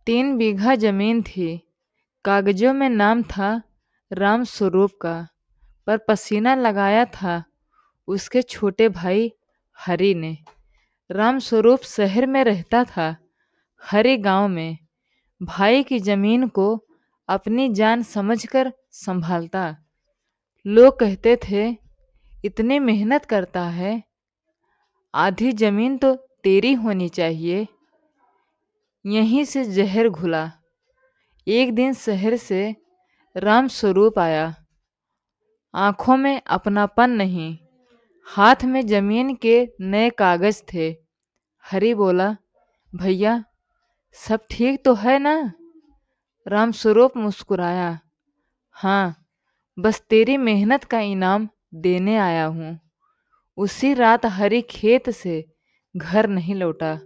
3 बीघा जमीन थी। कागजों में नाम था राम स्वरूप का, पर पसीना लगाया था उसके छोटे भाई हरि ने। राम स्वरूप शहर में रहता था, हरि गांव में। भाई की जमीन को अपनी जान समझकर संभालता। लोग कहते थे, इतनी मेहनत करता है, आधी जमीन तो तेरी होनी चाहिए। यहीं से जहर घुला। एक दिन शहर से राम स्वरूप आया। आंखों में अपनापन नहीं, हाथ में जमीन के नए कागज थे। हरि बोला, भैया सब ठीक तो है ना? राम स्वरूप मुस्कुराया, हाँ, बस तेरी मेहनत का इनाम देने आया हूँ। उसी रात हरि खेत से घर नहीं लौटा।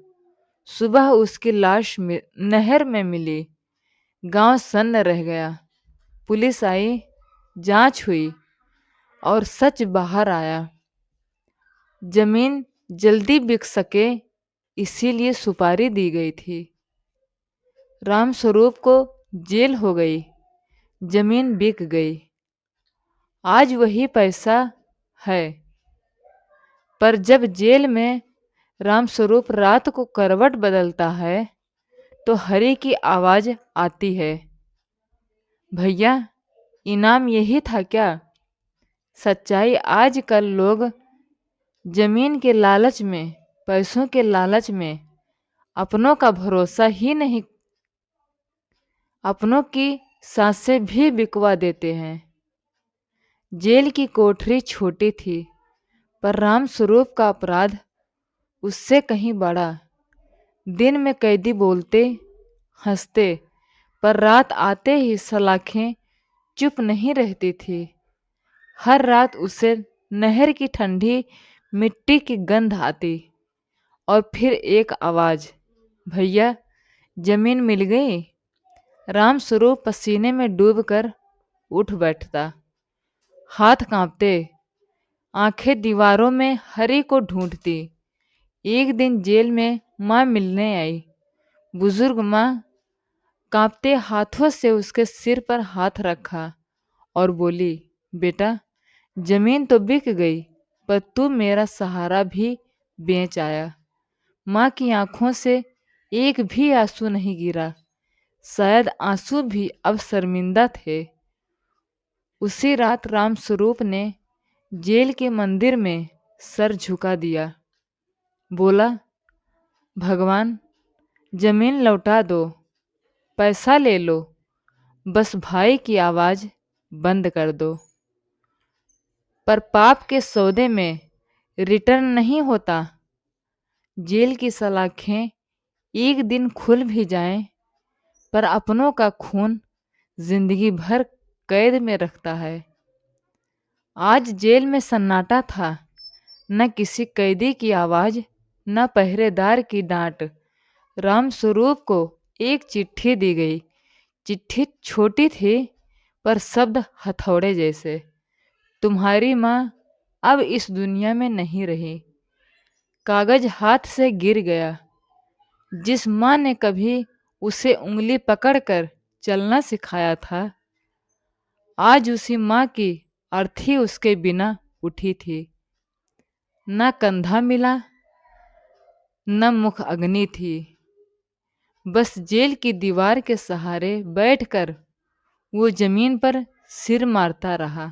सुबह उसकी लाश नहर में मिली। गांव सन्न रह गया। पुलिस आई, जांच हुई और सच बाहर आया। जमीन जल्दी बिक सके इसीलिए सुपारी दी गई थी। राम स्वरूप को जेल हो गई, जमीन बिक गई। आज वही पैसा है, पर जब जेल में राम स्वरूप रात को करवट बदलता है तो हरि की आवाज आती है, भैया इनाम यही था क्या? सच्चाई आजकल लोग जमीन के लालच में, पैसों के लालच में अपनों का भरोसा ही नहीं, अपनों की सांसें भी बिकवा देते हैं। जेल की कोठरी छोटी थी, पर राम स्वरूप का अपराध उससे कहीं बड़ा। दिन में कैदी बोलते, हंसते, पर रात आते ही सलाखें चुप नहीं रहती थी। हर रात उसे नहर की ठंडी मिट्टी की गंध आती और फिर एक आवाज, भैया जमीन मिल गई। राम स्वरूप पसीने में डूबकर उठ बैठता, हाथ कांपते, आंखें दीवारों में हरि को ढूंढती। एक दिन जेल में माँ मिलने आई। बुजुर्ग माँ कांपते हाथों से उसके सिर पर हाथ रखा और बोली, बेटा जमीन तो बिक गई, पर तू मेरा सहारा भी बेच आया। माँ की आंखों से एक भी आंसू नहीं गिरा। शायद आंसू भी अब शर्मिंदा थे। उसी रात राम स्वरूप ने जेल के मंदिर में सर झुका दिया। बोला, भगवान जमीन लौटा दो, पैसा ले लो, बस भाई की आवाज बंद कर दो। पर पाप के सौदे में रिटर्न नहीं होता। जेल की सलाखें एक दिन खुल भी जाएं, पर अपनों का खून जिंदगी भर कैद में रखता है। आज जेल में सन्नाटा था, न किसी कैदी की आवाज, न पहरेदार की डांट। राम स्वरूप को एक चिट्ठी दी गई। चिट्ठी छोटी थी, पर शब्द हथौड़े जैसे। तुम्हारी माँ अब इस दुनिया में नहीं रही। कागज हाथ से गिर गया। जिस माँ ने कभी उसे उंगली पकड़कर चलना सिखाया था, आज उसी माँ की अर्थी उसके बिना उठी थी। न कंधा मिला, न मुख अग्नि थी। बस जेल की दीवार के सहारे बैठकर वो जमीन पर सिर मारता रहा।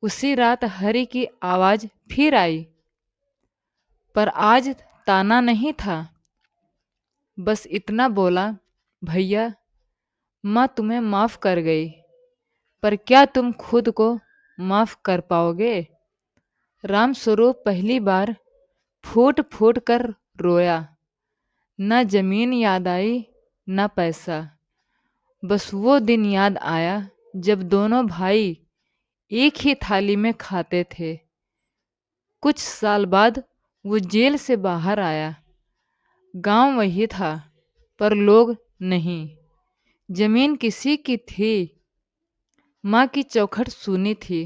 उसी रात हरि की आवाज फिर आई, पर आज ताना नहीं था। बस इतना बोला, भैया माँ तुम्हें माफ कर गई, पर क्या तुम खुद को माफ कर पाओगे? राम स्वरूप पहली बार फूट फूट कर रोया। न जमीन याद आई, न पैसा। बस वो दिन याद आया जब दोनों भाई एक ही थाली में खाते थे। कुछ साल बाद वो जेल से बाहर आया। गांव वही था, पर लोग नहीं। जमीन किसी की थी। माँ की चौखट सूनी थी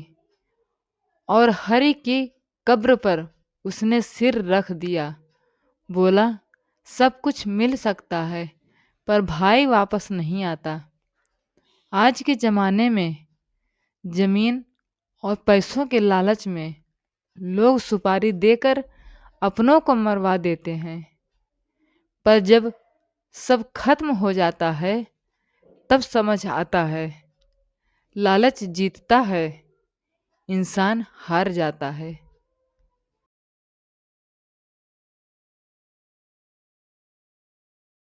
और हरि की कब्र पर उसने सिर रख दिया। बोला, सब कुछ मिल सकता है, पर भाई वापस नहीं आता। आज के ज़माने में जमीन और पैसों के लालच में लोग सुपारी देकर अपनों को मरवा देते हैं, पर जब सब खत्म हो जाता है तब समझ आता है लालच जीतता है, इंसान हार जाता है।